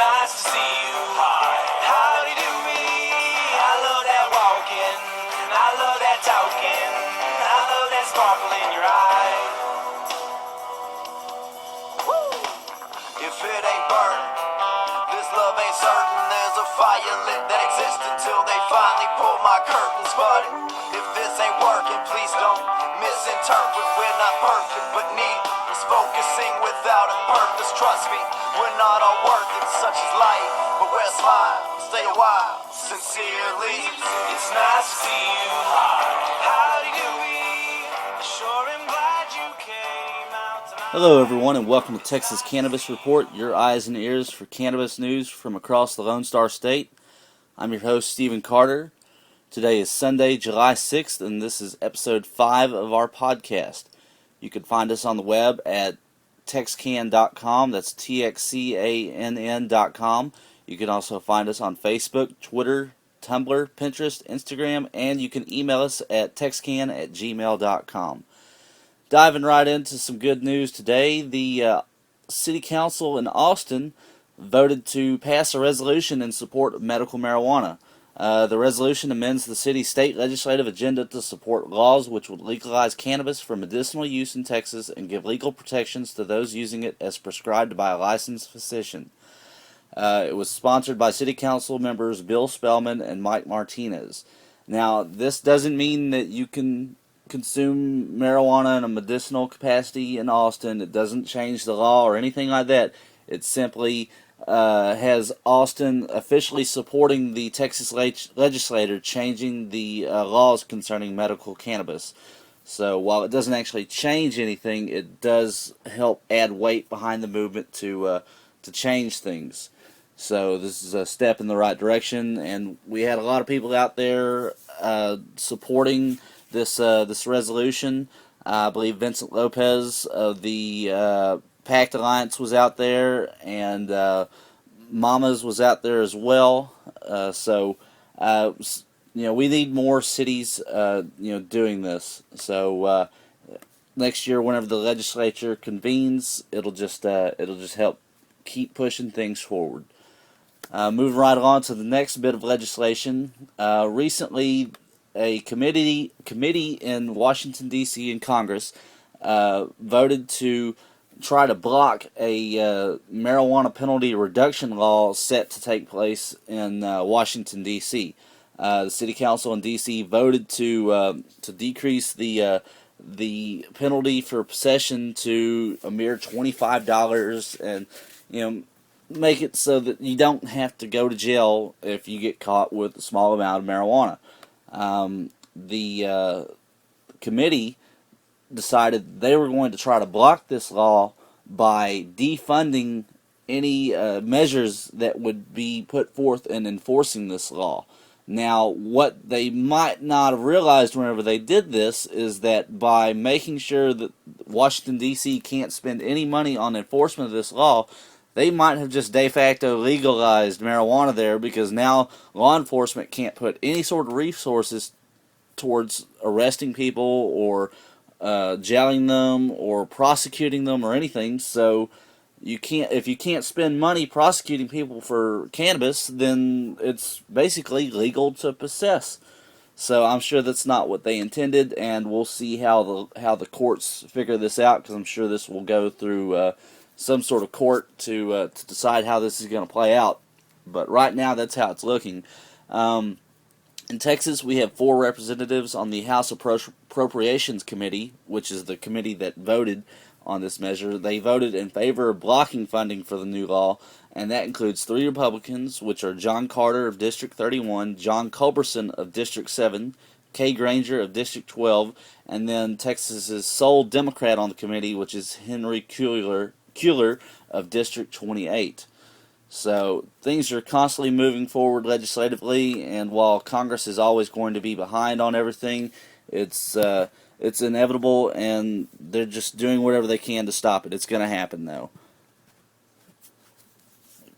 nice to see you. Howdy, Doobi. I love that walking. I love that talking. I love that sparkle in your eye. Woo! If it ain't burnt, this love ain't certain. There's a fire lit that exists until they finally pull my curtains. But if this ain't working, please don't misinterpret. We're not perfect, but needless focusing without a purpose. Trust me, we're not all worth it, such is life. But wear a smile, stay a while. Sincerely, it's nice to see you. Howdy, Doobi. Sure am glad you came out tonight. Hello everyone and welcome to Texas Cannabis Report, your eyes and ears for cannabis news from across the Lone Star State. I'm your host, Stephen Carter. Today is Sunday, July 6th, and this is episode 5 of our podcast. You can find us on the web at TXCann.com, that's TXCANN.com. You can also find us on Facebook, Twitter, Tumblr, Pinterest, Instagram, and you can email us at texcan@gmail.com. Diving right into some good news today, the City Council in Austin voted to pass a resolution in support of medical marijuana. The resolution amends the city's state legislative agenda to support laws which would legalize cannabis for medicinal use in Texas and give legal protections to those using it as prescribed by a licensed physician. It was sponsored by City Council members Bill Spellman and Mike Martinez. Now, this doesn't mean that you can consume marijuana in a medicinal capacity in Austin. It doesn't change the law or anything like that. It simply has Austin officially supporting the Texas legislature changing the laws concerning medical cannabis. So while it doesn't actually change anything, it does help add weight behind the movement to change things. So this is a step in the right direction, and we had a lot of people out there supporting this resolution. I believe Vincent Lopez of the Pact Alliance was out there, and Mamas was out there as well. We need more cities, doing this. So next year, whenever the legislature convenes, it'll just help keep pushing things forward. Moving right along to the next bit of legislation. Recently, a committee in Washington, D.C. in Congress voted to try to block a marijuana penalty reduction law set to take place in Washington, D.C. The City Council in D.C. voted to decrease the penalty for possession to a mere $25, and make it so that you don't have to go to jail if you get caught with a small amount of marijuana. The committee decided they were going to try to block this law by defunding any measures that would be put forth in enforcing this law. Now, what they might not have realized whenever they did this is that by making sure that Washington, D.C. can't spend any money on enforcement of this law, they might have just de facto legalized marijuana there, because now law enforcement can't put any sort of resources towards arresting people or jailing them or prosecuting them or anything. So if you can't spend money prosecuting people for cannabis, then it's basically legal to possess. So I'm sure that's not what they intended, and we'll see how the courts figure this out, because I'm sure this will go through some sort of court to decide how this is going to play out. But right now, that's how it's looking. In Texas, we have 4 representatives on the House Appropriations Committee, which is the committee that voted on this measure. They voted in favor of blocking funding for the new law, and that includes 3 Republicans, which are John Carter of District 31, John Culberson of District 7, Kay Granger of District 12, and then Texas's sole Democrat on the committee, which is Henry Cuellar of District 28. So things are constantly moving forward legislatively, and while Congress is always going to be behind on everything, it's inevitable, and they're just doing whatever they can to stop it. It's going to happen, though.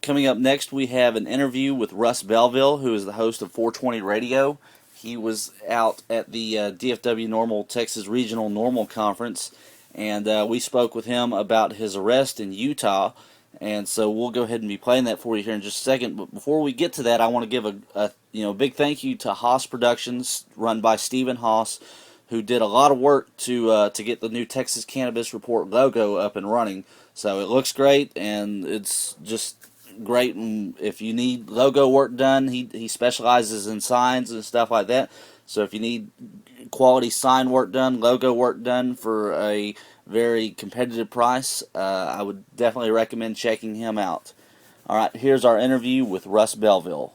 Coming up next, we have an interview with Russ Belville, who is the host of 420 Radio. He was out at the DFW NORML Texas Regional NORML Conference, and we spoke with him about his arrest in Utah And so we'll go ahead and be playing that for you here in just a second. But before we get to that, I want to give a big thank you to Haas Productions, run by Stephen Haas, who did a lot of work to get the new Texas Cannabis Report logo up and running. So it looks great, and it's just great. And if you need logo work done, he specializes in signs and stuff like that. So if you need quality sign work done, logo work done for a very competitive price, I would definitely recommend checking him out. All right, here's our interview with Russ Belville.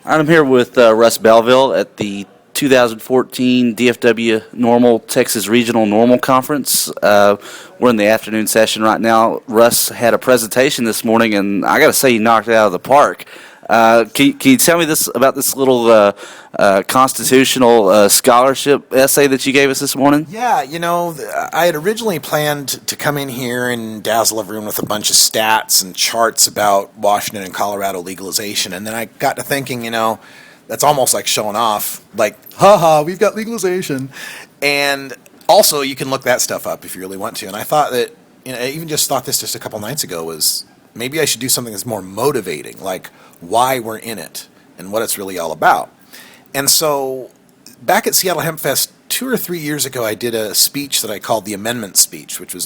All right, I'm here with Russ Belville at the 2014 DFW NORML Texas Regional NORML Conference. We're in the afternoon session right now. Russ had a presentation this morning, and I got to say he knocked it out of the park. Can you tell me about this little constitutional scholarship essay that you gave us this morning? Yeah, I had originally planned to come in here and dazzle everyone with a bunch of stats and charts about Washington and Colorado legalization, and then I got to thinking, that's almost like showing off, like, haha, we've got legalization. And also, you can look that stuff up if you really want to. And I thought that, I even just thought this just a couple nights ago, was maybe I should do something that's more motivating, like why we're in it and what it's really all about. And so back at Seattle Hemp Fest 2 or 3 years ago, I did a speech that I called the amendment speech, which was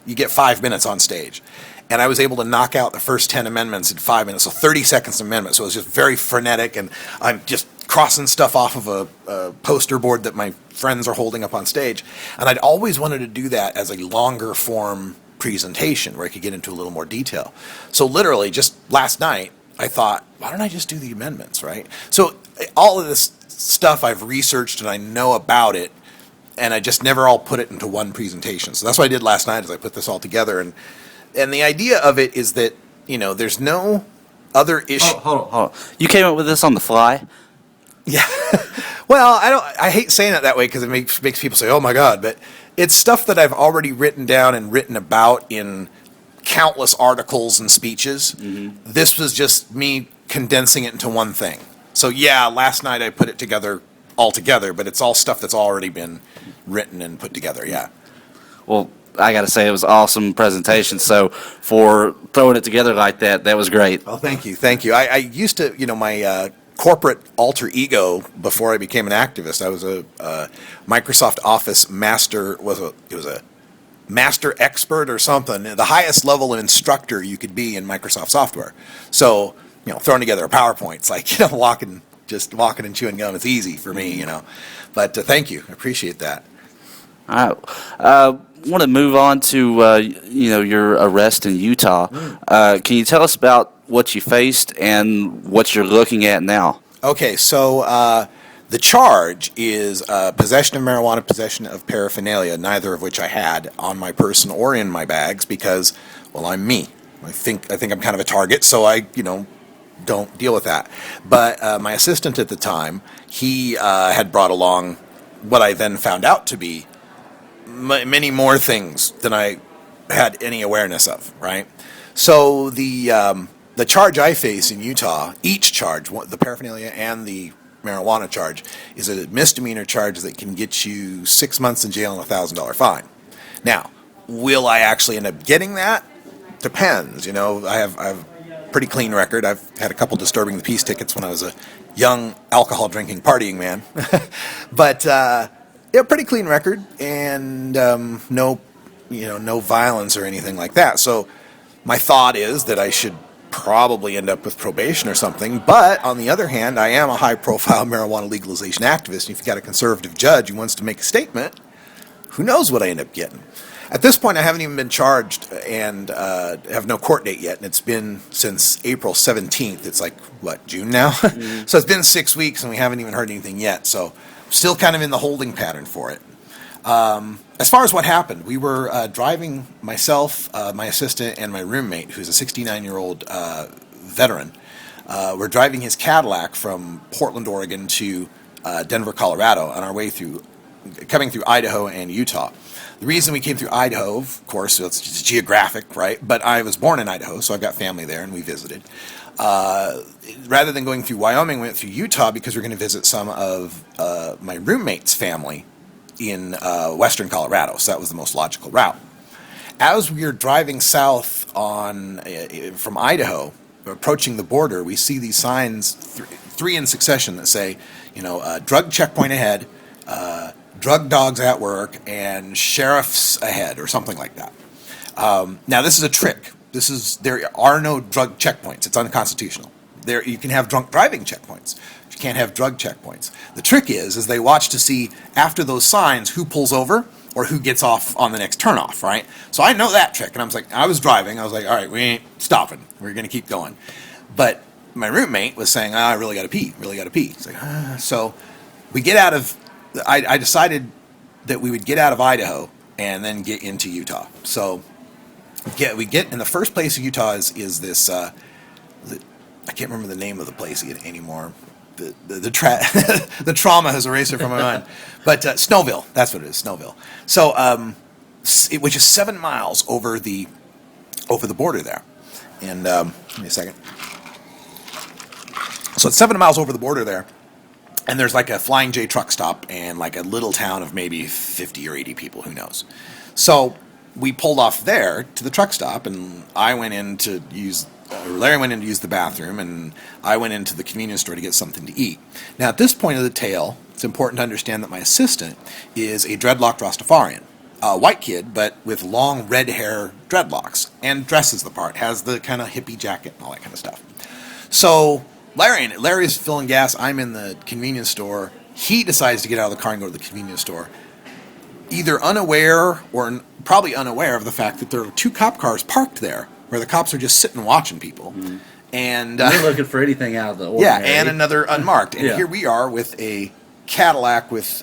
you get 5 minutes on stage. And I was able to knock out the first 10 amendments in 5 minutes, so 30 seconds an amendment. So it was just very frenetic, and I'm just crossing stuff off of a poster board that my friends are holding up on stage. And I'd always wanted to do that as a longer form presentation where I could get into a little more detail. So literally, just last night, I thought, why don't I just do the amendments, right? So all of this stuff I've researched and I know about it, and I just never all put it into one presentation. So that's what I did last night, is I put this all together. And the idea of it is that, there's no other issue. Hold on. You came up with this on the fly? Yeah. Well, I hate saying it that way because it makes people say, oh my God, but it's stuff that I've already written down and written about in countless articles and speeches. Mm-hmm. This was just me condensing it into one thing. So yeah, last night I put it together all together, but it's all stuff that's already been written and put together, yeah. Well, I got to say, it was an awesome presentation. So for throwing it together like that, that was great. Well, thank you. I used to, my corporate alter ego before I became an activist. I was a Microsoft Office master. It was a master expert or something. The highest level of instructor you could be in Microsoft software. So throwing together a PowerPoint, it's like walking and chewing gum. It's easy for me, But thank you. I appreciate that. All right. Want to move on to your arrest in Utah. Can you tell us about what you faced and what you're looking at now? Okay, so the charge is possession of marijuana, possession of paraphernalia, neither of which I had on my person or in my bags because, well, I'm me. I think I'm kind of a target, so I don't deal with that. But my assistant at the time, he had brought along what I then found out to be many more things than I had any awareness of, right? So the charge I face in Utah, each charge, the paraphernalia and the marijuana charge, is a misdemeanor charge that can get you 6 months in jail and $1,000 fine. Now, will I actually end up getting that? Depends. I have a pretty clean record. I've had a couple disturbing the peace tickets when I was a young alcohol drinking partying man, but pretty clean record, and no violence or anything like that. So my thought is that I should probably end up with probation or something. But on the other hand, I am a high-profile marijuana legalization activist, and if you've got a conservative judge who wants to make a statement, who knows what I end up getting. At this point, I haven't even been charged and have no court date yet, and it's been since April 17th. It's like, June now? Mm-hmm. So it's been 6 weeks, and we haven't even heard anything yet. So still kind of in the holding pattern for it. As far as what happened, we were driving, myself, my assistant, and my roommate, who's a 69-year-old veteran. We're driving his Cadillac from Portland, Oregon to Denver, Colorado, on our way coming through Idaho and Utah. The reason we came through Idaho, of course, it's just geographic, right? But I was born in Idaho, so I've got family there, and we visited. Rather than going through Wyoming, we went through Utah because we're going to visit some of my roommate's family in western Colorado, so that was the most logical route. as we are driving south on from Idaho, approaching the border, we see these signs, three in succession, that say, drug checkpoint ahead, drug dogs at work, and sheriffs ahead, or something like that. Now, this is a trick. There are no drug checkpoints. It's unconstitutional. You can have drunk driving checkpoints. You can't have drug checkpoints. The trick is they watch to see, after those signs, who pulls over or who gets off on the next turnoff, right? So I know that trick, and I was driving. I was like, all right, we ain't stopping. We're going to keep going. But my roommate was saying, I really got to pee, really got to pee. It's like, So we get out of, I decided that we would get out of Idaho and then get into Utah. So we get in the first place of Utah is this, I can't remember the name of the place anymore. The trauma has erased it from my mind. But Snowville, that's what it is, Snowville. So, which is 7 miles over the border there. And give me a second. So it's 7 miles over the border there, and there's like a Flying J truck stop and like a little town of maybe 50 or 80 people, who knows. So we pulled off there to the truck stop, and I went in to use. Larry went in to use the bathroom, and I went into the convenience store to get something to eat. Now, at this point of the tale, it's important to understand that my assistant is a dreadlocked Rastafarian, a white kid, but with long red hair dreadlocks, and dresses the part, has the kind of hippie jacket and all that kind of stuff. So Larry's filling gas. I'm in the convenience store. He decides to get out of the car and go to the convenience store, either unaware or probably unaware of the fact that there are 2 cop cars parked there, where the cops are just sitting watching people. Mm-hmm. And they're looking for anything out of the ordinary. Yeah, and another unmarked. And here we are with a Cadillac with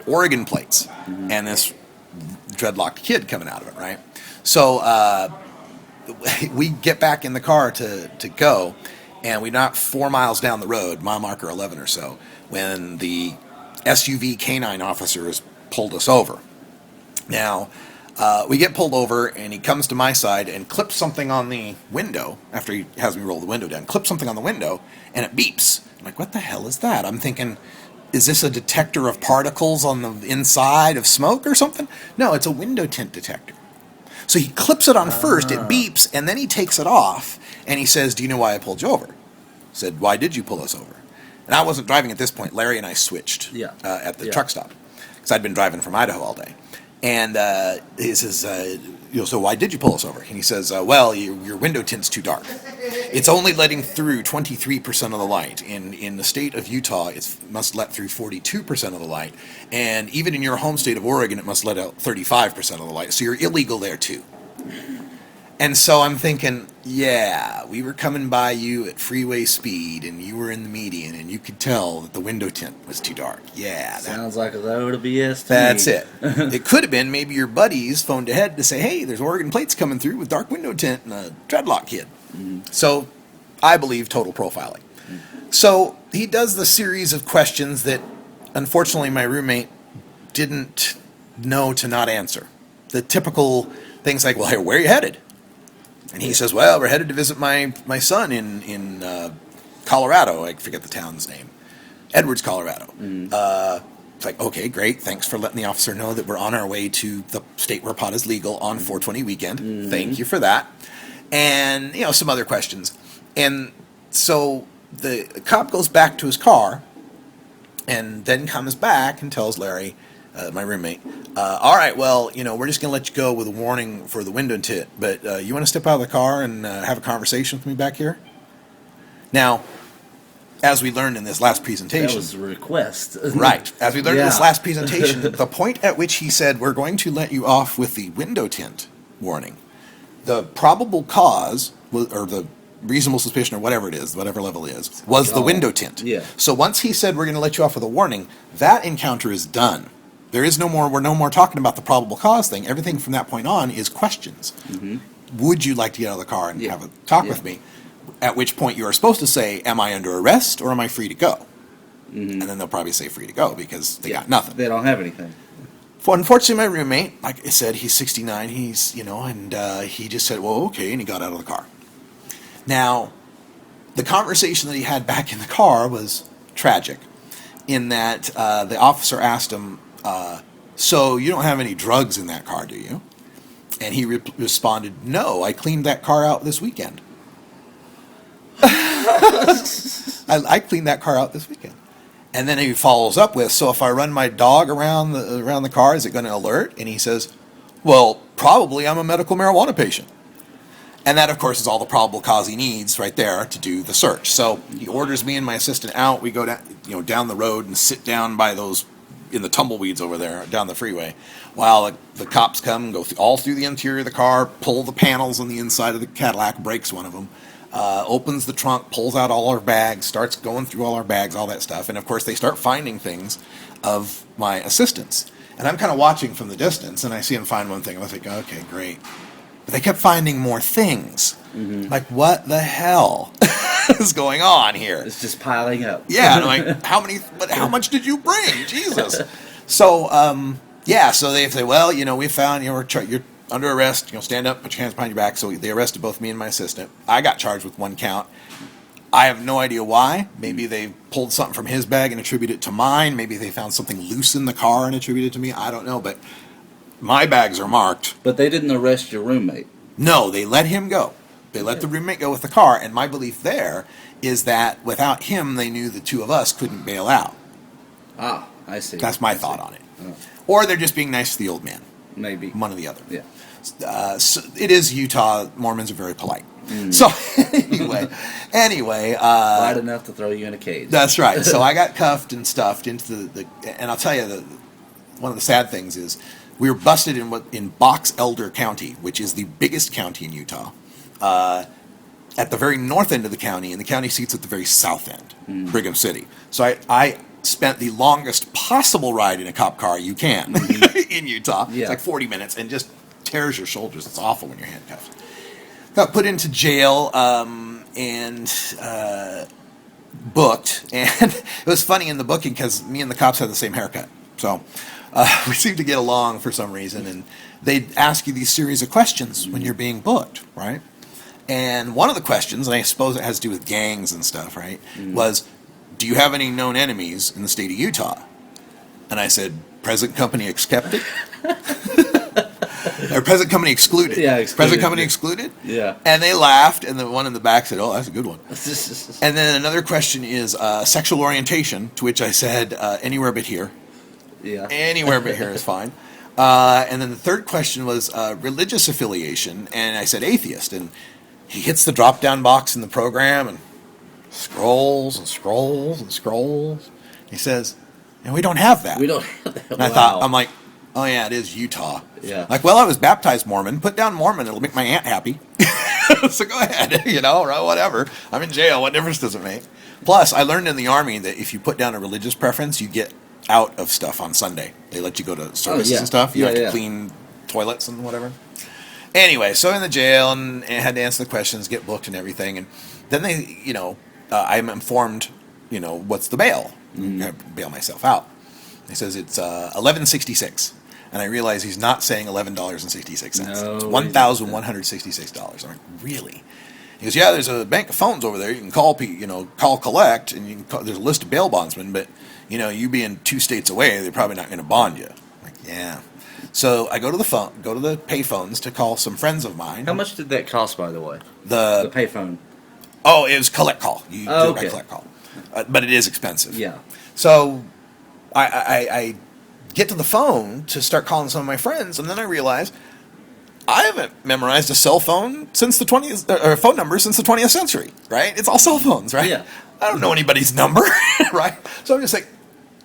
Oregon plates, and this dreadlocked kid coming out of it, right? So we get back in the car to go, and we're not 4 miles down the road, mile marker 11 or so, when the SUV canine officers pulled us over. Now, we get pulled over, and he comes to my side and clips something on the window, after he has me roll the window down, clips something on the window, and it beeps. I'm like, what the hell is that? I'm thinking, is this a detector of particles on the inside of smoke or something? No, it's a window tint detector. So he clips it on first, it beeps, and then he takes it off, and he says, do you know why I pulled you over? I said, why did you pull us over? And I wasn't driving at this point. Larry and I switched at the truck stop, because I'd been driving from Idaho all day. And he says, so why did you pull us over? And he says, well, your window tint's too dark. It's only letting through 23% of the light. In the state of Utah, it must let through 42% of the light. And even in your home state of Oregon, it must let out 35% of the light. So you're illegal there, too. And so I'm thinking, yeah, we were coming by you at freeway speed, and you were in the median, and you could tell that the window tint was too dark. Yeah. Sounds like a load of BS to That's me. it. It could have been maybe your buddies phoned ahead to say, hey, there's Oregon plates coming through with dark window tint and a dreadlock kid. Mm-hmm. So I believe total profiling. Mm-hmm. So he does the series of questions that, unfortunately, my roommate didn't know to not answer. The typical things like, well, hey, where are you headed? And he says, well, we're headed to visit my son in Colorado. I forget the town's name. Edwards, Colorado. Mm. It's like, okay, great. Thanks for letting the officer know that we're on our way to the state where pot is legal on 420 weekend. Mm. Thank you for that. And, some other questions. And so the cop goes back to his car and then comes back and tells Larry, my roommate, all right, well, we're just going to let you go with a warning for the window tint, but you want to step out of the car and have a conversation with me back here? Now, as we learned in this last presentation... That was a request. Right. As we learned in this last presentation, the point at which he said, we're going to let you off with the window tint warning, the probable cause, or the reasonable suspicion, or whatever it is, whatever level it is, was the window tint. Yeah. So once he said, we're going to let you off with a warning, that encounter is done. There is we're no more talking about the probable cause thing. Everything from that point on is questions. Mm-hmm. Would you like to get out of the car and have a talk with me? At which point you are supposed to say, am I under arrest or am I free to go? Mm-hmm. And then they'll probably say free to go because they got nothing. They don't have anything. Unfortunately, my roommate, like I said, he's 69, and he just said, well, okay, and he got out of the car. Now, the conversation that he had back in the car was tragic in that the officer asked him, so you don't have any drugs in that car, do you? And he responded, "No, I cleaned that car out this weekend." I cleaned that car out this weekend. And then he follows up with, "So if I run my dog around the car, is it going to alert?" And he says, "Well, probably. I'm a medical marijuana patient." And that, of course, is all the probable cause he needs right there to do the search. So he orders me and my assistant out. We go down the road and sit down by those in the tumbleweeds over there down the freeway, while the cops come and go all through the interior of the car, pull the panels on the inside of the Cadillac, breaks one of them, opens the trunk, pulls out all our bags, starts going through all our bags, all that stuff. And of course, they start finding things of my assistants. And I'm kind of watching from the distance, and I see them find one thing. I was like, okay, great. But they kept finding more things. Like, what the hell is going on here? It's just piling up. Yeah, and I'm like, how much did you bring? Jesus. So, so they say, well, we found you're under arrest. Stand up, put your hands behind your back. So they arrested both me and my assistant. I got charged with one count. I have no idea why. Maybe they pulled something from his bag and attributed it to mine. Maybe they found something loose in the car and attributed it to me. I don't know, but my bags are marked. But they didn't arrest your roommate. No, they let him go. They let the roommate go with the car, and my belief there is that without him, they knew the two of us couldn't bail out. Ah, I see. That's my thought on it. Oh. Or they're just being nice to the old man. Maybe. One or the other. Yeah. So it is Utah. Mormons are very polite. So anyway. Polite enough to throw you in a cage. That's right. So I got cuffed and stuffed into and I'll tell you, one of the sad things is we were busted in Box Elder County, which is the biggest county in Utah. At the very north end of the county, and the county seat's at the very south end, Brigham City. So I spent the longest possible ride in a cop car you can in Utah. Yeah. It's like 40 minutes and just tears your shoulders. It's awful when you're handcuffed. Got put into jail and booked. And it was funny in the booking because me and the cops had the same haircut. So we seemed to get along for some reason. And they'd ask you these series of questions when you're being booked, right? And one of the questions, and I suppose it has to do with gangs and stuff, right, was, do you have any known enemies in the state of Utah? And I said, present company accepted? Or present company excluded? Yeah, excluded. Present company excluded? Yeah. And they laughed, and the one in the back said, oh, that's a good one. And then another question is sexual orientation, to which I said, anywhere but here. Yeah. Anywhere but here is fine. And then the third question was religious affiliation, and I said atheist. And he hits the drop-down box in the program and scrolls and scrolls and scrolls. He says, and we don't have that. We don't have that. And I thought, I'm like, oh yeah, it is Utah. Yeah. Like, well, I was baptized Mormon. Put down Mormon. It'll make my aunt happy. So go ahead, or whatever. I'm in jail. What difference does it make? Plus, I learned in the Army that if you put down a religious preference, you get out of stuff on Sunday. They let you go to services and stuff. You have to clean toilets and whatever. Anyway, so in the jail and had to answer the questions, get booked and everything. And then they, I'm informed, what's the bail? I bail myself out. He says it's $11.66. And I realize he's not saying $11.66. No, it's $1,166. I'm like, really? He goes, yeah, there's a bank of phones over there. You can call, call collect, and you can call, there's a list of bail bondsmen. But you being 2 states away, they're probably not going to bond you. I'm like, yeah. So I go to the pay phones to call some friends of mine. How much did that cost, by the way? The pay phone. Oh, it was collect call. You do it by okay. collect call, but it is expensive. Yeah. So I get to the phone to start calling some of my friends, and then I realize I haven't memorized a cell phone since the 20th, or phone number since the 20th century. Right? It's all cell phones, right? Yeah. I don't know anybody's number, right? So I'm just like,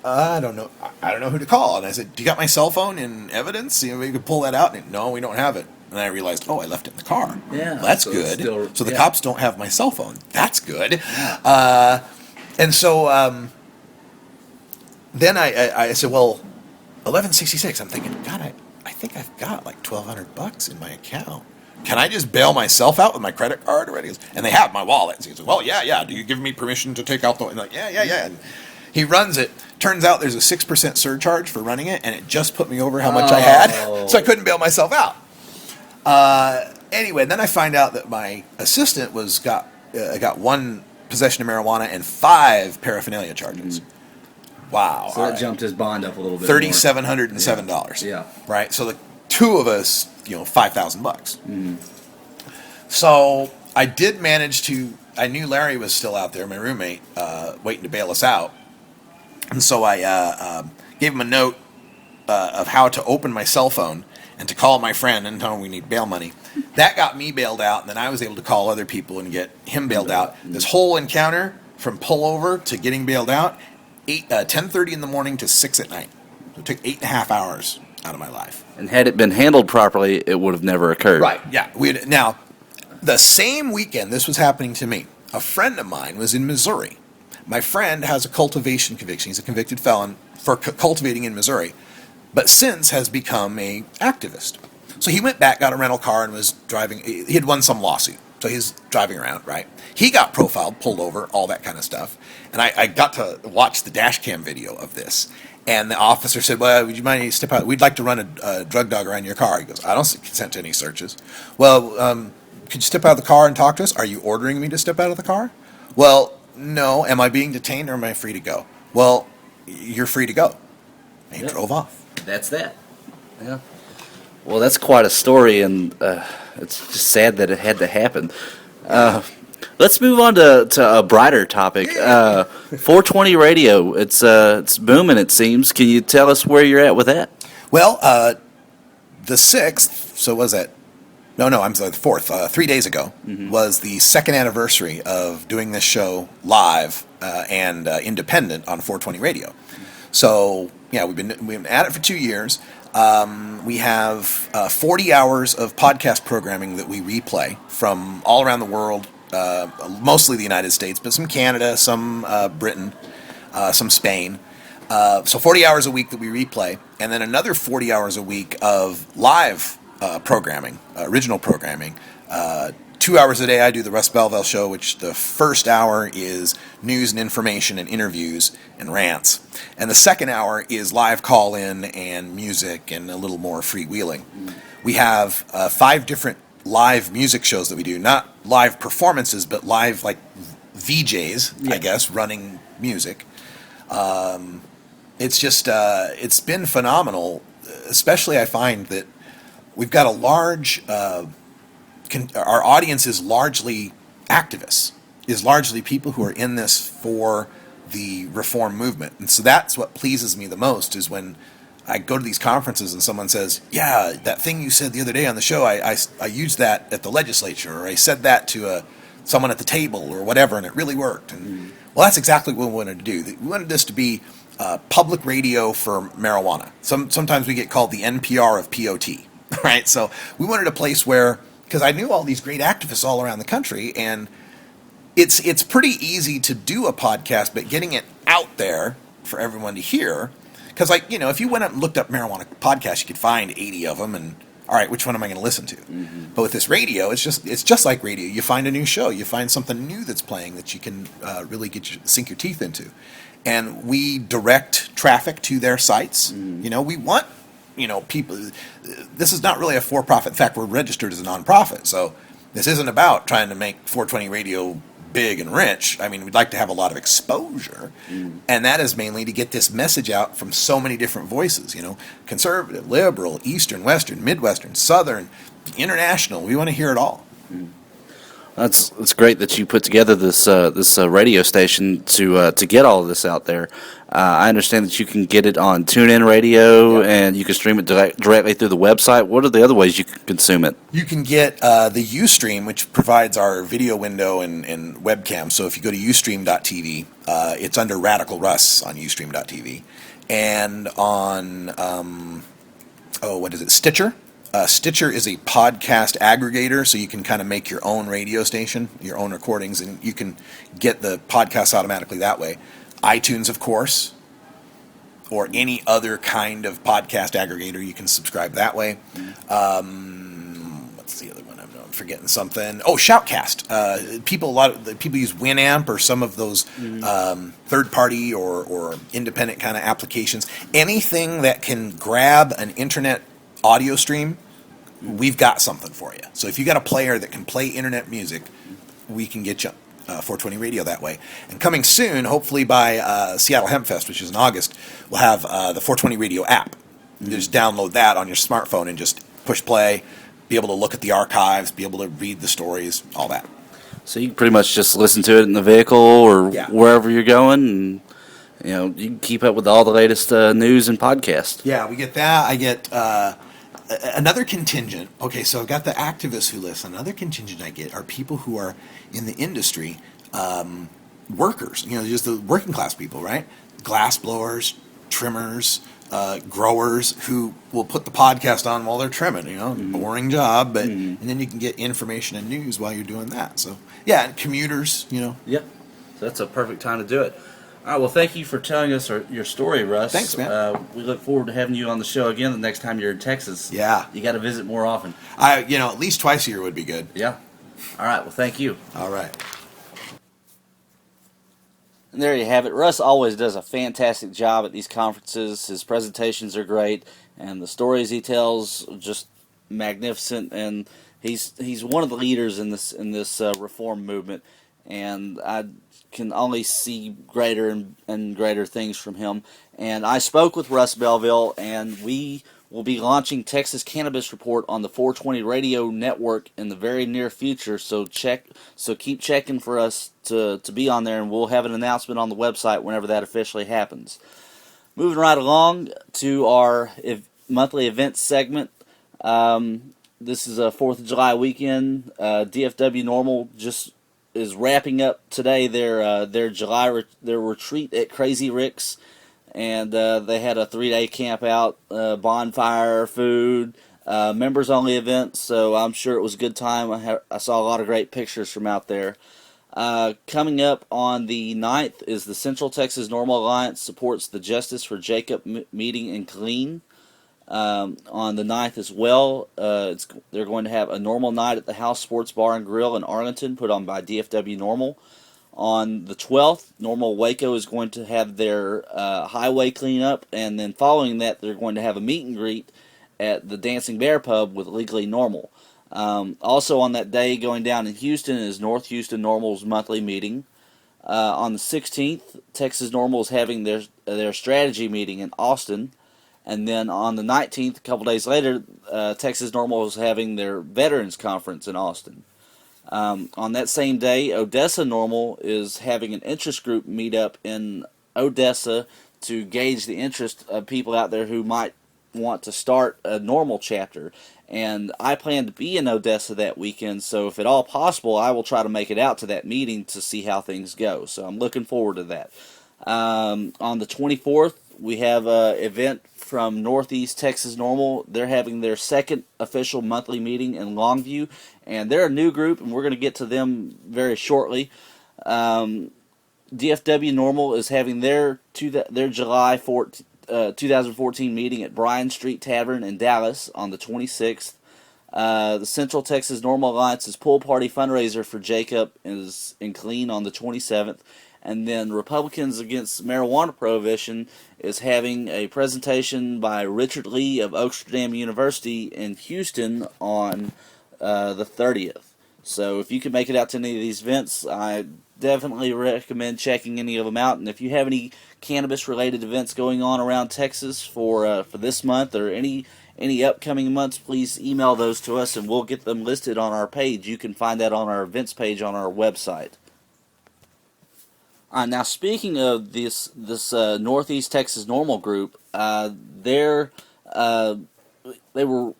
I don't know. I don't know who to call. And I said, do you got my cell phone in evidence? We could pull that out. And no, we don't have it. And I realized, I left it in the car. Yeah. Well, that's so good. So the cops don't have my cell phone. That's good. Yeah. And so then I said, well, $11.66. I'm thinking, God, I think I've got like $1,200 in my account. Can I just bail myself out with my credit card already? And they have my wallet. So he said, well, yeah. Do you give me permission to take out the... And like, yeah. And he runs it. Turns out there's a 6% surcharge for running it, and it just put me over how much I had, so I couldn't bail myself out. Anyway, then I find out that my assistant got 1 possession of marijuana and 5 paraphernalia charges. Wow! So that jumped his bond up a little bit. $3,707. Yeah. Right. So the two of us, $5,000. So I did manage to. I knew Larry was still out there, my roommate, waiting to bail us out, and so I gave him a note of how to open my cell phone and to call my friend and tell him we need bail money. That got me bailed out, and then I was able to call other people and get him bailed out. This whole encounter, from pullover to getting bailed out, 10:30 in the morning to 6 at night. So it took 8.5 hours out of my life. And had it been handled properly, it would have never occurred. Right, yeah. Now, the same weekend this was happening to me, a friend of mine was in Missouri. My friend has a cultivation conviction. He's a convicted felon for cultivating in Missouri, but since has become a activist. So he went back, got a rental car, and was driving. He had won some lawsuit, so he's driving around, right? He got profiled, pulled over, all that kind of stuff. And I got to watch the dash cam video of this. And the officer said, well, would you mind if you step out? We'd like to run a drug dog around your car. He goes, I don't consent to any searches. Well, could you step out of the car and talk to us? Are you ordering me to step out of the car? Well, no. Am I being detained or am I free to go? Well, you're free to go. And he drove off. That's that. Yeah. Well, that's quite a story, and it's just sad that it had to happen. Let's move on to a brighter topic. 420 radio. It's booming, it seems. Can you tell us where you're at with that? Well, the 6th, so was that? No, I'm sorry, the 4th, 3 days ago, was the second anniversary of doing this show live and independent on 420 radio. So, yeah, we've been at it for 2 years. We have 40 hours of podcast programming that we replay from all around the world, mostly the United States, but some Canada, some Britain, some Spain. So 40 hours a week that we replay, and then another 40 hours a week of live programming, original programming. 2 hours a day I do the Russ Belville show, which the first hour is news and information and interviews and rants. And the second hour is live call-in and music and a little more freewheeling. We have 5 different live music shows that we do, not live performances, but live like VJs, I guess, running music. It's just, it's been phenomenal, especially I find that we've got a large... our audience is largely activists, is largely people who are in this for the reform movement. And so that's what pleases me the most is when I go to these conferences and someone says, yeah, that thing you said the other day on the show, I used that at the legislature, or I said that to someone at the table or whatever, and it really worked. And well, that's exactly what we wanted to do. We wanted this to be public radio for marijuana. Sometimes we get called the NPR of POT, right? So we wanted a place where, because I knew all these great activists all around the country, and it's pretty easy to do a podcast, but getting it out there for everyone to hear, because if you went up and looked up marijuana podcasts, you could find 80 of them, and all right, which one am I going to listen to? But with this radio, it's just like radio. You find a new show, you find something new that's playing that you can really sink your teeth into, and we direct traffic to their sites. We want. People, this is not really a for-profit. In fact, we're registered as a nonprofit, so this isn't about trying to make 420 radio big and rich. I mean, we'd like to have a lot of exposure, and that is mainly to get this message out from so many different voices, conservative, liberal, Eastern, Western, Midwestern, Southern, international. We want to hear it all. It's great that you put together this radio station to get all of this out there. I understand that you can get it on TuneIn Radio, and you can stream it directly through the website. What are the other ways you can consume it? You can get the Ustream, which provides our video window and webcam. So if you go to ustream.tv, it's under Radical Russ on ustream.tv. And on, Stitcher? Stitcher is a podcast aggregator, so you can kind of make your own radio station, your own recordings, and you can get the podcasts automatically that way. iTunes, of course, or any other kind of podcast aggregator, you can subscribe that way. What's the other one? I'm forgetting something. Oh, Shoutcast. A lot of people use Winamp or some of those third-party or independent kind of applications. Anything that can grab an internet audio stream, we've got something for you. So if you got a player that can play internet music, we can get you 420 radio that way. And coming soon, hopefully by Seattle Hemp Fest, which is in August, we'll have the 420 radio app. You just download that on your smartphone and just push play, be able to look at the archives, be able to read the stories, all that. So you can pretty much just listen to it in the vehicle or Yeah. wherever you're going, and you can keep up with all the latest news and podcasts. Yeah, we get that. I get another contingent. Okay, so I've got the activists who listen. Another contingent I get are people who are in the industry, workers. Just the working class people, right? Glass blowers, trimmers, growers who will put the podcast on while they're trimming. Boring job, but and then you can get information and news while you're doing that. So yeah, and commuters. Yep. So that's a perfect time to do it. All right, well, thank you for telling us your story, Russ. Thanks, man. We look forward to having you on the show again the next time you're in Texas. Yeah. You got to visit more often. At least twice a year would be good. Yeah. All right, well, thank you. All right. And there you have it. Russ always does a fantastic job at these conferences. His presentations are great, and the stories he tells are just magnificent. And he's one of the leaders in this reform movement, and I can only see greater and greater things from him. And I spoke with Russ Belville, and we will be launching Texas Cannabis Report on the 420 radio network in the very near future. So keep checking for us to be on there, and we'll have an announcement on the website whenever that officially happens. Moving right along to our monthly events segment. This is a 4th of July weekend. DFW NORML just is wrapping up today their July their retreat at Crazy Rick's, and they had a 3-day camp out, bonfire, food, members only event. So I'm sure it was a good time. I saw a lot of great pictures from out there. Coming up on the 9th is the Central Texas NORML Alliance supports the Justice for Jacob meeting in Killeen. On the 9th as well, they're going to have a NORML night at the House Sports Bar and Grill in Arlington, put on by DFW NORML. On the 12th, NORML Waco is going to have their highway cleanup, and then following that, they're going to have a meet and greet at the Dancing Bear Pub with Legally NORML. Also on that day, going down in Houston, is North Houston NORML's monthly meeting. On the 16th, Texas NORML is having their strategy meeting in Austin. And then on the 19th, a couple days later, Texas NORML is having their Veterans Conference in Austin. On that same day, Odessa NORML is having an interest group meetup in Odessa to gauge the interest of people out there who might want to start a NORML chapter. And I plan to be in Odessa that weekend, so if at all possible, I will try to make it out to that meeting to see how things go. So I'm looking forward to that. On the 24th, we have an event from Northeast Texas NORML. They're having their second official monthly meeting in Longview, and they're a new group, and we're going to get to them very shortly. DFW NORML is having their July 2014 meeting at Bryan Street Tavern in Dallas on the 26th. The Central Texas NORML Alliance's pool party fundraiser for Jacob is in Killeen on the 27th. And then Republicans Against Marijuana Prohibition is having a presentation by Richard Lee of Oaksterdam University in Houston on the 30th. So if you can make it out to any of these events, I definitely recommend checking any of them out. And if you have any cannabis-related events going on around Texas for this month or any upcoming months, please email those to us, and we'll get them listed on our page. You can find that on our events page on our website. Now, speaking of this Northeast Texas NORML group, they were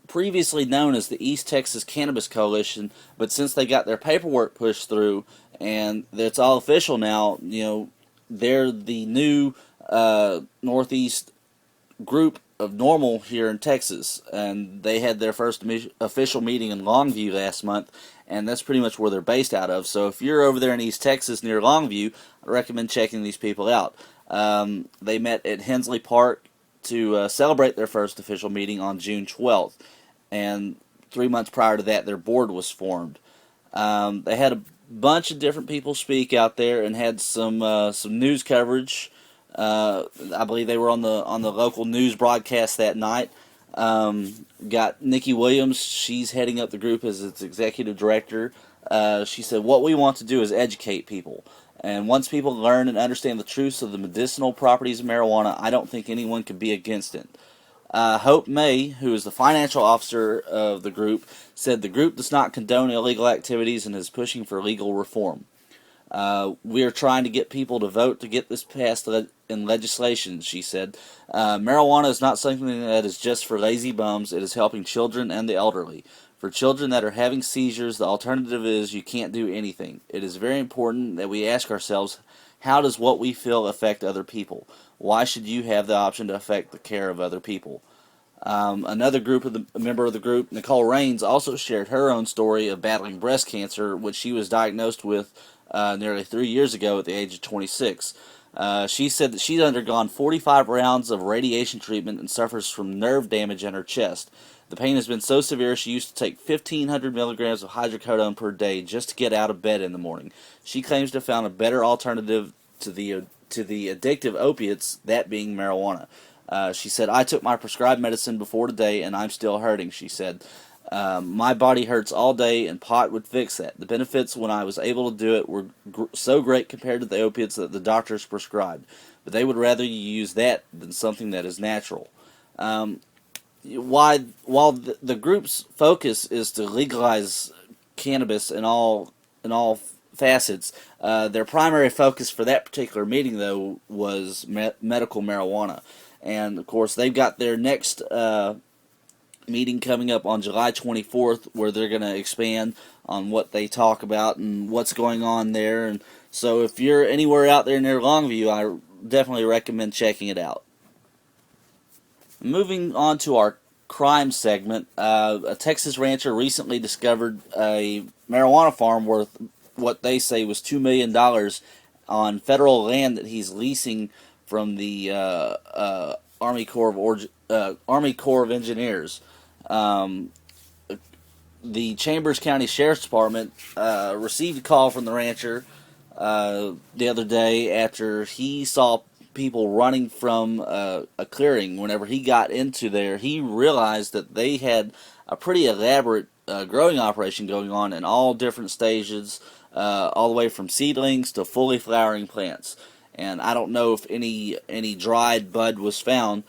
previously known as the East Texas Cannabis Coalition, but since they got their paperwork pushed through and it's all official now, they're the new Northeast group of NORML here in Texas, and they had their first official meeting in Longview last month, and that's pretty much where they're based out of. So if you're over there in East Texas near Longview, I recommend checking these people out. They met at Hensley Park to celebrate their first official meeting on June 12th, and 3 months prior to that, their board was formed. They had a bunch of different people speak out there and had some news coverage. I believe they were on the local news broadcast that night. Got Nikki Williams. She's heading up the group as its executive director. She said, "What we want to do is educate people. And once people learn and understand the truths of the medicinal properties of marijuana, I don't think anyone could be against it." Hope May, who is the financial officer of the group, said the group does not condone illegal activities and is pushing for legal reform. We are trying to get people to vote to get this passed in legislation, she said. Marijuana is not something that is just for lazy bums. It is helping children and the elderly. For children that are having seizures, the alternative is you can't do anything. It is very important that we ask ourselves, how does what we feel affect other people? Why should you have the option to affect the care of other people? Another member of the group, Nicole Raines, also shared her own story of battling breast cancer, which she was diagnosed with nearly 3 years ago at the age of 26. She said that she's undergone 45 rounds of radiation treatment and suffers from nerve damage in her chest. The pain has been so severe she used to take 1,500 milligrams of hydrocodone per day just to get out of bed in the morning. She claims to have found a better alternative to the addictive opiates, that being marijuana. She said, I took my prescribed medicine before today and I'm still hurting, she said. My body hurts all day and pot would fix that. The benefits when I was able to do it were so great compared to the opiates that the doctors prescribed. But they would rather you use that than something that is natural. While the group's focus is to legalize cannabis in all facets, their primary focus for that particular meeting, though, was medical marijuana. And, of course, they've got their next meeting coming up on July 24th, where they're going to expand on what they talk about and what's going on there. And so if you're anywhere out there near Longview, I definitely recommend checking it out. Moving on to our crime segment, a Texas rancher recently discovered a marijuana farm worth what they say was $2 million on federal land that he's leasing from the Army Corps of Engineers. The Chambers County Sheriff's Department received a call from the rancher the other day after he saw people running from a clearing. Whenever he got into there, he realized that they had a pretty elaborate growing operation going on in all different stages, all the way from seedlings to fully flowering plants. And I don't know if any dried bud was found,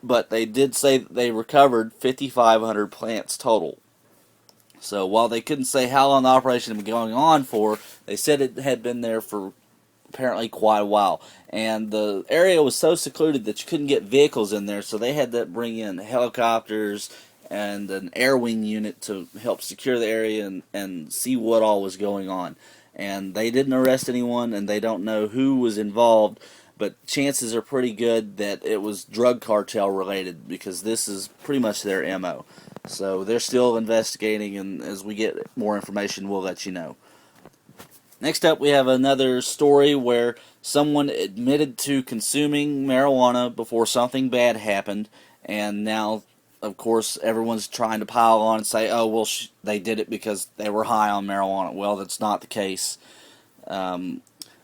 but they did say that they recovered 5,500 plants total. So while they couldn't say how long the operation had been going on for, they said it had been there for apparently quite a while. And the area was so secluded that you couldn't get vehicles in there, so they had to bring in helicopters and an air wing unit to help secure the area and see what all was going on. And they didn't arrest anyone, and they don't know who was involved, but chances are pretty good that it was drug cartel related, because this is pretty much their MO. So they're still investigating, and as we get more information, we'll let you know. Next up, we have another story where someone admitted to consuming marijuana before something bad happened, and now, of course, everyone's trying to pile on and say, oh, well, they did it because they were high on marijuana. Well, that's not the case.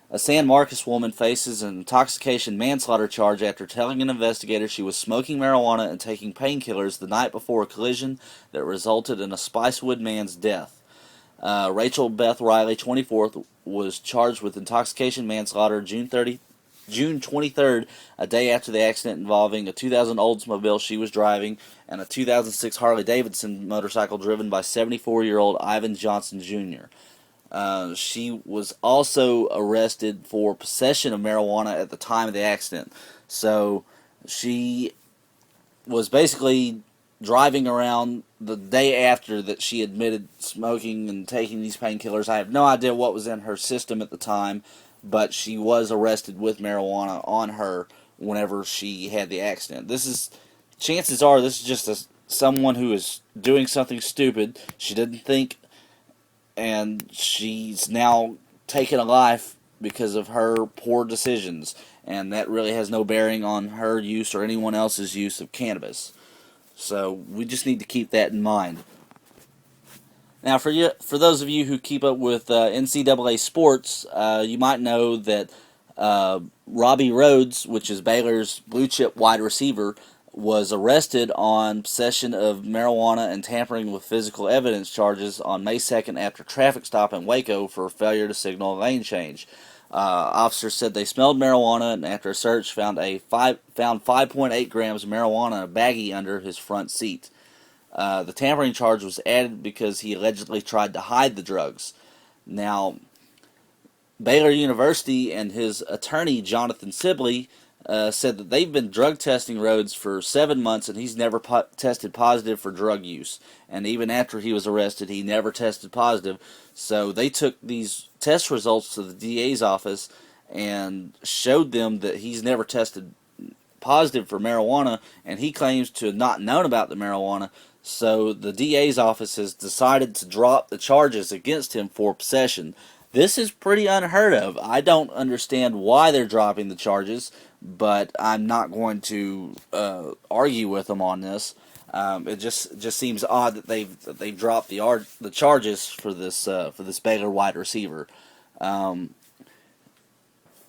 A San Marcos woman faces an intoxication manslaughter charge after telling an investigator she was smoking marijuana and taking painkillers the night before a collision that resulted in a Spicewood man's death. Rachel Beth Riley, 24th, was charged with intoxication manslaughter June 23rd, a day after the accident involving a 2000 Oldsmobile she was driving and a 2006 Harley-Davidson motorcycle driven by 74-year-old Ivan Johnson Jr. She was also arrested for possession of marijuana at the time of the accident. So she was basically driving around the day after that she admitted smoking and taking these painkillers. I have no idea what was in her system at the time, but she was arrested with marijuana on her whenever she had the accident. Chances are this is just someone who is doing something stupid. She didn't think, and she's now taken a life because of her poor decisions, and that really has no bearing on her use or anyone else's use of cannabis. So we just need to keep that in mind. Now, for those of you who keep up with NCAA sports, you might know that Robbie Rhodes, which is Baylor's blue chip wide receiver, was arrested on possession of marijuana and tampering with physical evidence charges on May 2nd after a traffic stop in Waco for failure to signal a lane change. Officers said they smelled marijuana, and after a search, found 5.8 grams of marijuana in a baggie under his front seat. The tampering charge was added because he allegedly tried to hide the drugs. Now, Baylor University and his attorney, Jonathan Sibley, said that they've been drug testing Rhodes for 7 months, and he's never tested positive for drug use. And even after he was arrested, he never tested positive. So they took these test results to the DA's office and showed them that he's never tested positive for marijuana, and he claims to have not known about the marijuana. So the DA's office has decided to drop the charges against him for possession. This is pretty unheard of. I don't understand why they're dropping the charges, but I'm not going to argue with them on this. It just seems odd that they've dropped the charges for this Baylor wide receiver.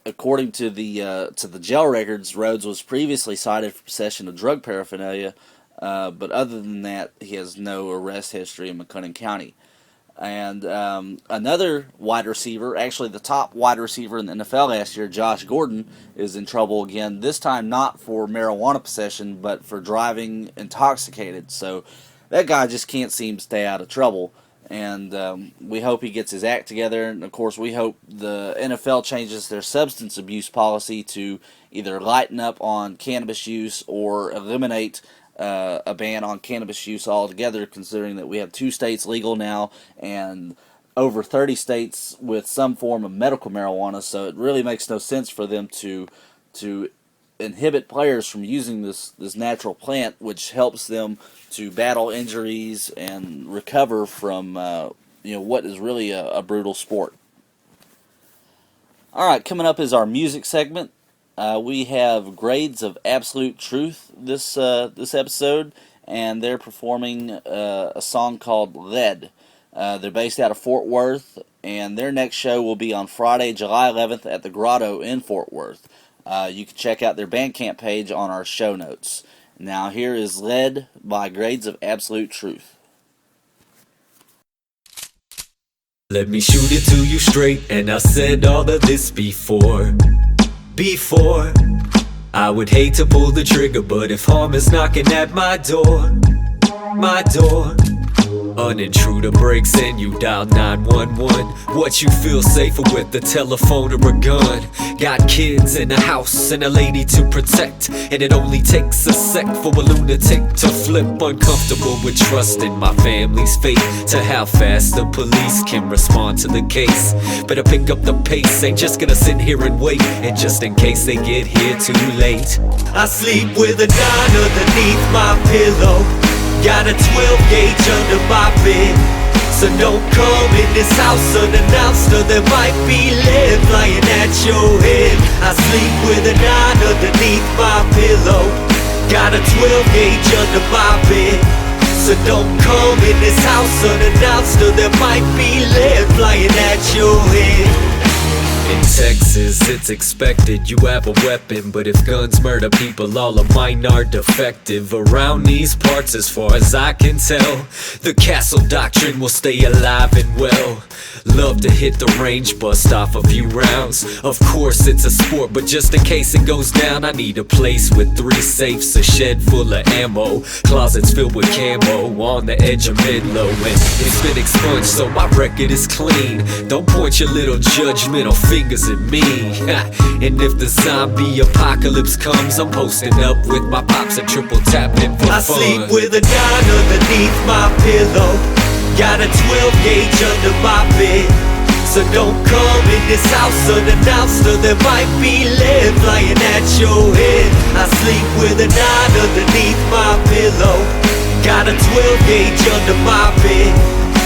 According to the jail records, Rhodes was previously cited for possession of drug paraphernalia, but other than that, he has no arrest history in McLennan County. And another wide receiver, actually the top wide receiver in the NFL last year, Josh Gordon, is in trouble again, this time not for marijuana possession, but for driving intoxicated. So that guy just can't seem to stay out of trouble. And we hope he gets his act together. And, of course, we hope the NFL changes their substance abuse policy to either lighten up on cannabis use or eliminate a ban on cannabis use altogether, considering that we have 2 states legal now and over 30 states with some form of medical marijuana. So it really makes no sense for them to inhibit players from using this natural plant, which helps them to battle injuries and recover from what is really a brutal sport. All right, coming up is our music segment. We have Grades of Absolute Truth this episode, and they're performing a song called Lead. They're based out of Fort Worth, and their next show will be on Friday, July 11th at the Grotto in Fort Worth. You can check out their Bandcamp page on our show notes. Now here is Lead by Grades of Absolute Truth. Let me shoot it to you straight, and I've said all of this before. I would hate to pull the trigger, but if harm is knocking at my door, an intruder breaks in, you dial 911. What you feel safer with, a telephone or a gun? Got kids in the house and a lady to protect, and it only takes a sec for a lunatic to flip. Uncomfortable with trusting my family's fate to how fast the police can respond to the case. Better pick up the pace, ain't just gonna sit here and wait, and just in case they get here too late, I sleep with a 9 underneath my pillow. Got a 12 gauge under my bed, so don't come in this house unannounced, or there might be lead flying at your head. I sleep with a 9 underneath my pillow. Got a 12 gauge under my bed, so don't come in this house unannounced, or there might be lead flying at your head. In Texas, it's expected you have a weapon, but if guns murder people, all of mine are defective. Around these parts, as far as I can tell, the castle doctrine will stay alive and well. Love to hit the range, bust off a few rounds. Of course it's a sport, but just in case it goes down, I need a place with 3 safes, a shed full of ammo, closets filled with camo, on the edge of Menlo, and it's been expunged, so my record is clean. Don't point your little judgmental fingers at me. And if the zombie apocalypse comes, I'm posting up with my pops and triple tapping for fun. I sleep with a 9 underneath my pillow. Got a 12 gauge under my bed, so don't come in this house unannounced, or there might be lead flying at your head. I sleep with a 9 underneath my pillow. Got a 12 gauge under my bed,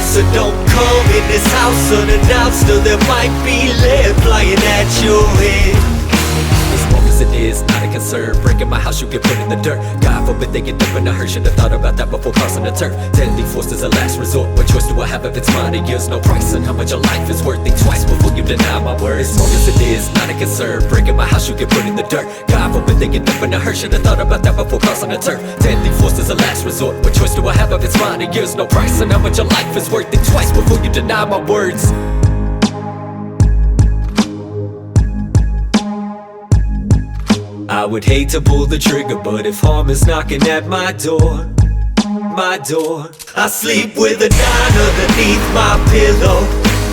so don't come in this house unannounced, or there might be lead flying at your head. As long as it is not a concern, breaking my house, you get put in the dirt. God forbid they get up in a hurt. Should have thought about that before crossing the turf. Deadly force is a last resort. What choice do I have if it's mine? It gives no price, and how much your life is worth. Think twice before you deny my word. As long as it is not a concern, breaking my house, you get put in the dirt. God forbid they get up in a hurt. Should have thought about that before crossing the turf. Deadly force is a last resort. What choice do I have if it's mine? It gives no price, and how much your life is worth. Think twice before you deny my words. I would hate to pull the trigger, but if harm is knocking at my door, I sleep with a 9 underneath my pillow.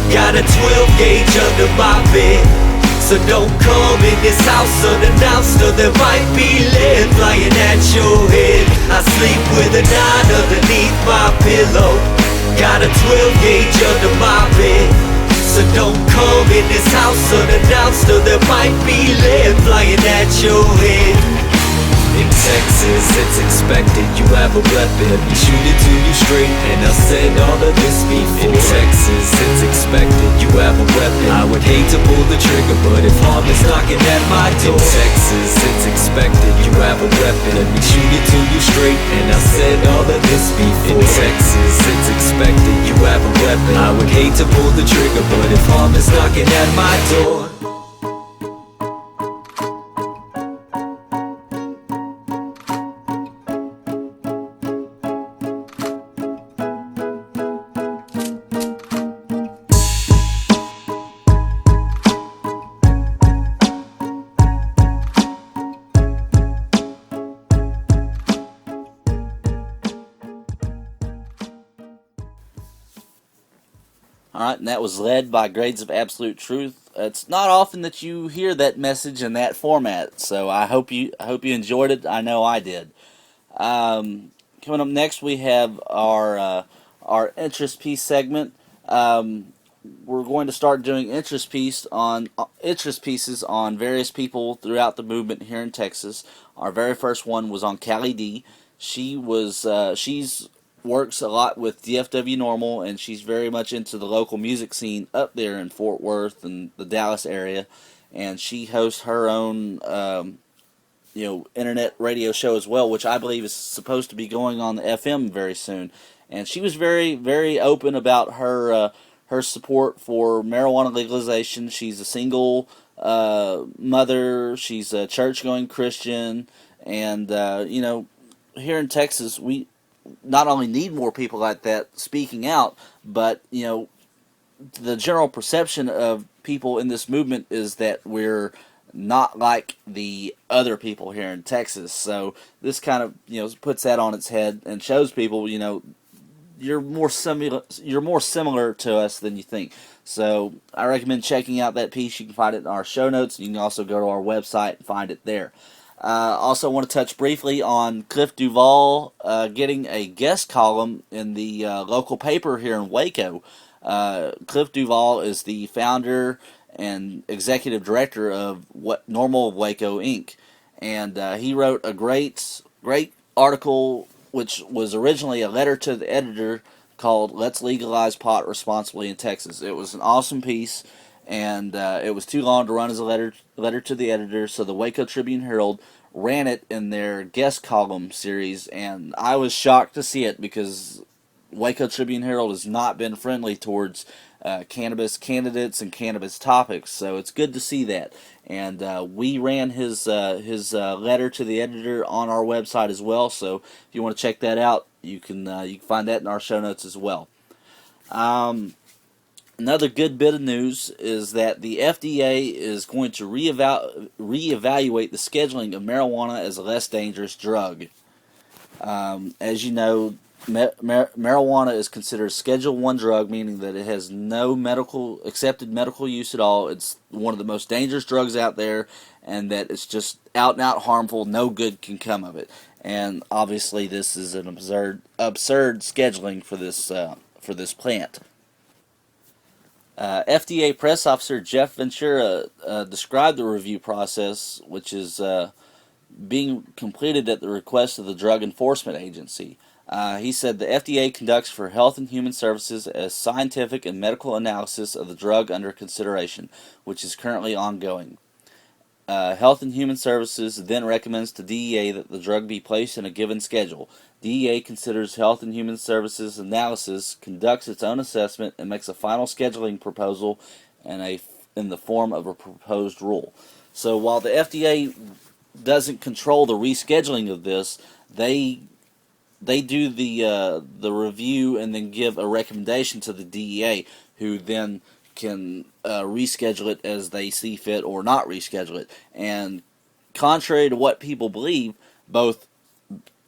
Got a 12 gauge under my bed. So don't come in this house unannounced, or there might be lead flying at your head. I sleep with a 9 underneath my pillow. Got a 12 gauge under my bed. So don't come in this house unannounced, or there might be lead flying at your head. In Texas, it's expected you have a weapon. We shoot it to you straight, and I'll send all of this before. In Texas, it's expected you have a weapon. I would hate to pull the trigger, but if harm is knocking at my door. In Texas, it's expected you have a weapon. Let me shoot it to you straight, and I'll send all of this before. In Texas, it's expected you have a weapon. I would hate to pull the trigger, but if harm is knocking at my door. Alright, and that was led by Grades of Absolute Truth. It's not often that you hear that message in that format, so I hope you enjoyed it. I know I did. Coming up next, we have our interest piece segment. We're going to start doing interest pieces on various people throughout the movement here in Texas. Our very first one was on Callie D. She's works a lot with DFW NORML, and she's very much into the local music scene up there in Fort Worth and the Dallas area. And she hosts her own, internet radio show as well, which I believe is supposed to be going on the FM very soon. And she was very, very open about her support for marijuana legalization. She's a single mother. She's a church-going Christian, and here in Texas, we not only need more people like that speaking out, but the general perception of people in this movement is that we're not like the other people here in Texas. So this kind of puts that on its head and shows people you're more similar to us than you think. So I recommend checking out that piece. You can find it in our show notes. You can also go to our website and find it there. Also want to touch briefly on Cliff Duvall getting a guest column in the local paper here in Waco. Cliff Duvall is the founder and executive director of NORML Waco Inc. And he wrote a great article, which was originally a letter to the editor called "Let's Legalize Pot Responsibly in Texas." It was an awesome piece, and it was too long to run as a letter to the editor, so the Waco Tribune-Herald ran it in their guest column series, and I was shocked to see it because Waco Tribune-Herald has not been friendly towards cannabis candidates and cannabis topics, so it's good to see that. And we ran his letter to the editor on our website as well, so if you want to check that out, you can find that in our show notes as well. Another good bit of news is that the FDA is going to reevaluate the scheduling of marijuana as a less dangerous drug. As you know, marijuana is considered Schedule I drug, meaning that it has no accepted medical use at all. It's one of the most dangerous drugs out there, and that it's just out and out harmful. No good can come of it. And obviously, this is an absurd scheduling for this plant. FDA press officer Jeff Ventura described the review process, which is being completed at the request of the Drug Enforcement Agency. He said the FDA conducts for Health and Human Services a scientific and medical analysis of the drug under consideration, which is currently ongoing. Health and Human Services then recommends to DEA that the drug be placed in a given schedule. DEA considers Health and Human Services analysis, conducts its own assessment, and makes a final scheduling proposal in the form of a proposed rule. So while the FDA doesn't control the rescheduling of this, they do the review and then give a recommendation to the DEA, who then can reschedule it as they see fit or not reschedule it. And contrary to what people believe, both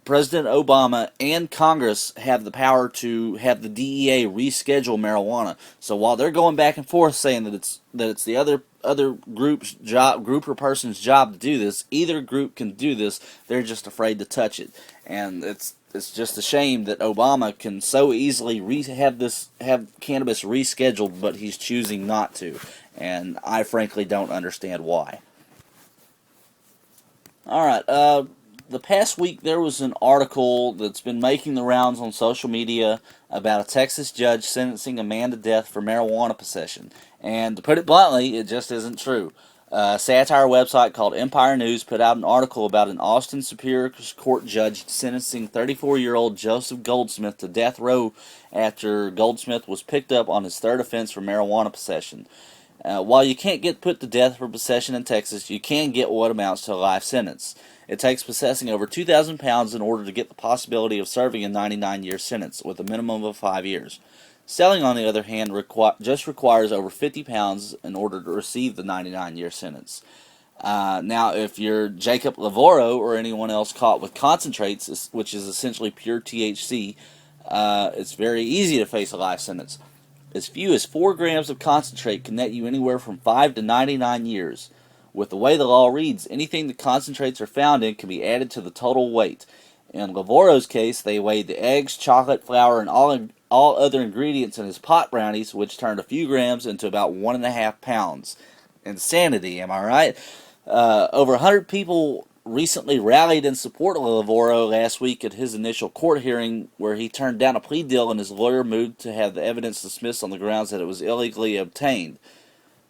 President Obama and Congress have the power to have the DEA reschedule marijuana. So while they're going back and forth saying that it's the other group's job, group or person's job to do this, either group can do this. They're just afraid to touch it, and it's just a shame that Obama can so easily have cannabis rescheduled, but he's choosing not to, and I frankly don't understand why. All right. The past week there was an article that's been making the rounds on social media about a Texas judge sentencing a man to death for marijuana possession. And to put it bluntly, it just isn't true. A satire website called Empire News put out an article about an Austin Superior Court judge sentencing 34-year-old Joseph Goldsmith to death row after Goldsmith was picked up on his third offense for marijuana possession. While you can't get put to death for possession in Texas, you can get what amounts to a life sentence. It takes possessing over 2,000 pounds in order to get the possibility of serving a 99-year sentence, with a minimum of 5 years. Selling, on the other hand, just requires over 50 pounds in order to receive the 99-year sentence. Now, if you're Jacob Lavoro or anyone else caught with concentrates, which is essentially pure THC, it's very easy to face a life sentence. As few as 4 grams of concentrate can net you anywhere from 5 to 99 years. With the way the law reads, anything the concentrates are found in can be added to the total weight. In Lavoro's case, they weighed the eggs, chocolate, flour, and all other ingredients in his pot brownies, which turned a few grams into about 1.5 pounds. Insanity, am I right? Over 100 people recently rallied in support of Lavoro last week at his initial court hearing, where he turned down a plea deal and his lawyer moved to have the evidence dismissed on the grounds that it was illegally obtained.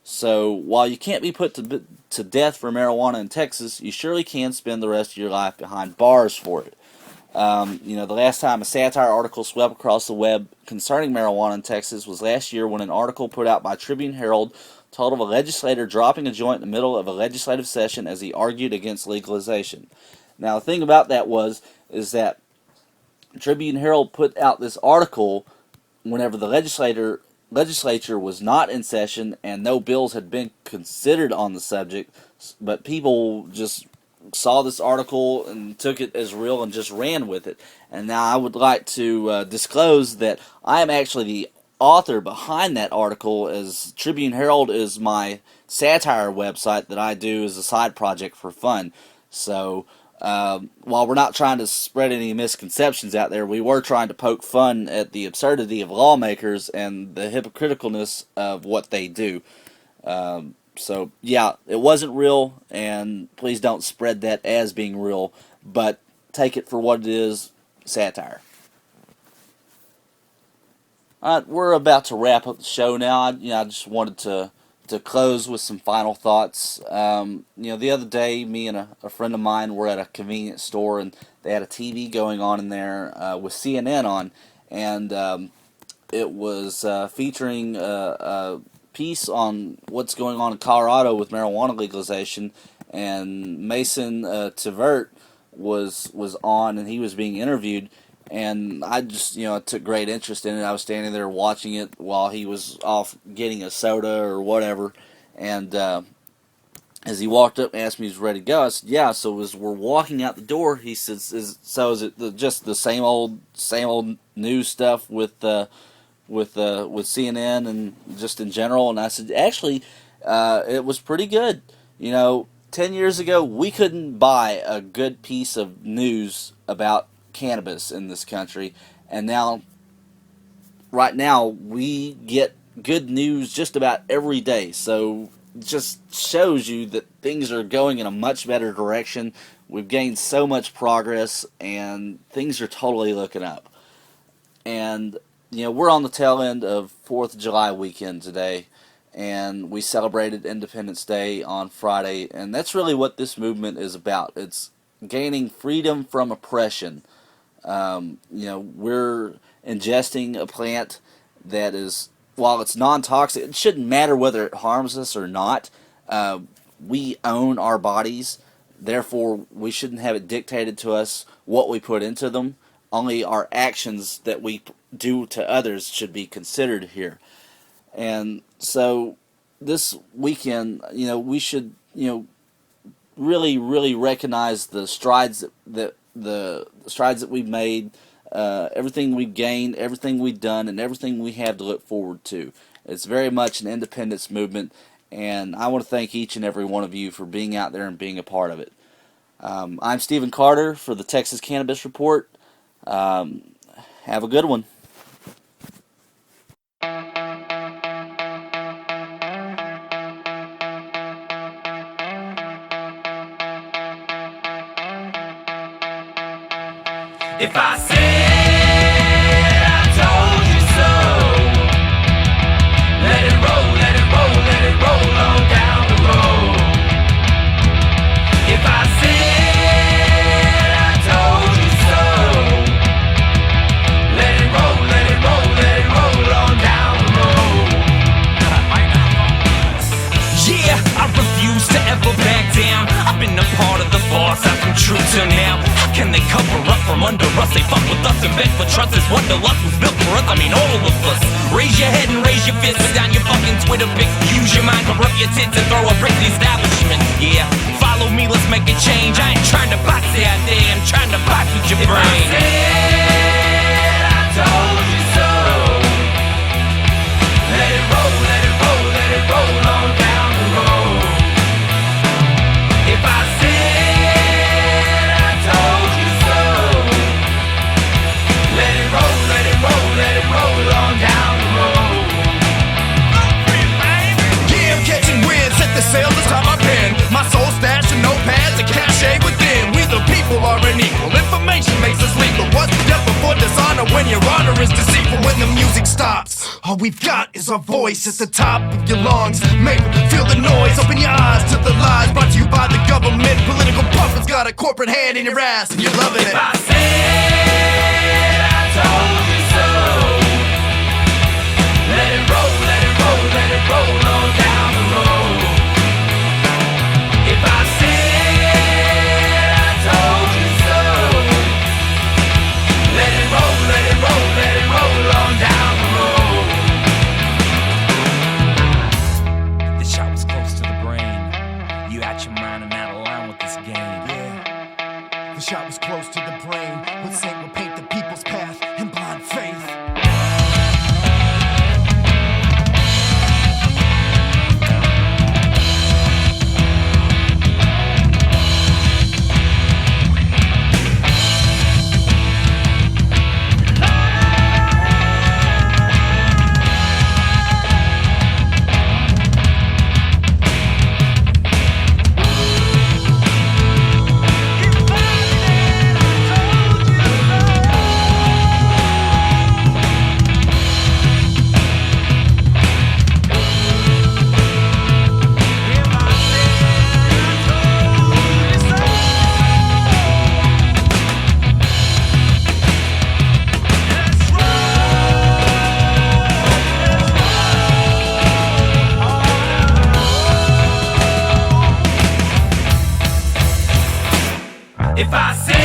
So, while you can't be put to death for marijuana in Texas, you surely can spend the rest of your life behind bars for it. The last time a satire article swept across the web concerning marijuana in Texas was last year, when an article put out by Tribune Herald told of a legislator dropping a joint in the middle of a legislative session as he argued against legalization. Now, the thing about that is that Tribune Herald put out this article whenever the legislature was not in session and no bills had been considered on the subject, but people just saw this article and took it as real and just ran with it. And now I would like to disclose that I am actually the author behind that article, as Tribune Herald is my satire website that I do as a side project for fun. So while we're not trying to spread any misconceptions out there, we were trying to poke fun at the absurdity of lawmakers and the hypocriticalness of what they do. So, yeah, it wasn't real, and please don't spread that as being real, but take it for what it is, satire. Alright, we're about to wrap up the show now. I just wanted to close with some final thoughts. The other day, me and a friend of mine were at a convenience store, and they had a TV going on in there with CNN on, and it was featuring a piece on what's going on in Colorado with marijuana legalization, and Mason Tvert was on, and he was being interviewed. And I just, took great interest in it. I was standing there watching it while he was off getting a soda or whatever. And as he walked up and asked me if he was ready to go, I said, yeah. So as we're walking out the door, he says, is it just the same old news stuff with CNN and just in general? And I said, actually, it was pretty good. 10 years ago, we couldn't buy a good piece of news about cannabis in this country, and right now we get good news just about every day. So it just shows you that things are going in a much better direction. We've gained so much progress, and things are totally looking up. And we're on the tail end of 4th of July weekend today, and we celebrated Independence Day on Friday, and that's really what this movement is about. It's gaining freedom from oppression. We're ingesting a plant that is, while it's non-toxic, it shouldn't matter whether it harms us or not. We own our bodies, therefore we shouldn't have it dictated to us what we put into them. Only our actions that we do to others should be considered here. And so this weekend, we should, really recognize the strides that the strides that we've made, everything we've gained, everything we've done, and everything we have to look forward to. It's very much an independence movement, and I want to thank each and every one of you for being out there and being a part of it. I'm Stephen Carter for the Texas Cannabis Report. Have a good one. If I said I told you so, let it roll, let it roll, let it roll on down the road. If I said I told you so, let it roll, let it roll, let it roll on down the road. Yeah, I refuse to ever back down. I've been a part of the farce, I've been true till now. How can they cover up from under us? They fuck with us and beg for trust. It's wanderlust was built for us, I mean all of us. Raise your head and raise your fist, put down your fucking Twitter pic. Use your mind, corrupt your tits and throw a brick to the establishment. Yeah, follow me, let's make a change. I ain't trying to box it out there, I'm trying to box with your brain. If I said I told you so, let it roll, let it roll, let it roll on down the road. If I said I told you so, let it roll, let it roll, let it roll on down the road. Yeah, I'm catching wind, set the sail, this time I pen. My soul stashed in notepads and cachet within. We the people are unequal, information makes us lethal. What's death before dishonor when your honor is deceitful? When the music stops, all we've got is our voice at the top of your lungs. Maybe feel the noise, open your eyes to the lies brought to you by the government. Political puppets got a corporate hand in your ass and you're loving it. If I said I told you so, let it roll, let it roll, let it roll on down the road. If I said I told you so, let it roll, let it roll, let it roll on down the road. The shot was close to the brain. You out your mind and out of line with this game. Yeah, the shot was close to the brain. What saint will paint the people's path in blind faith? If I said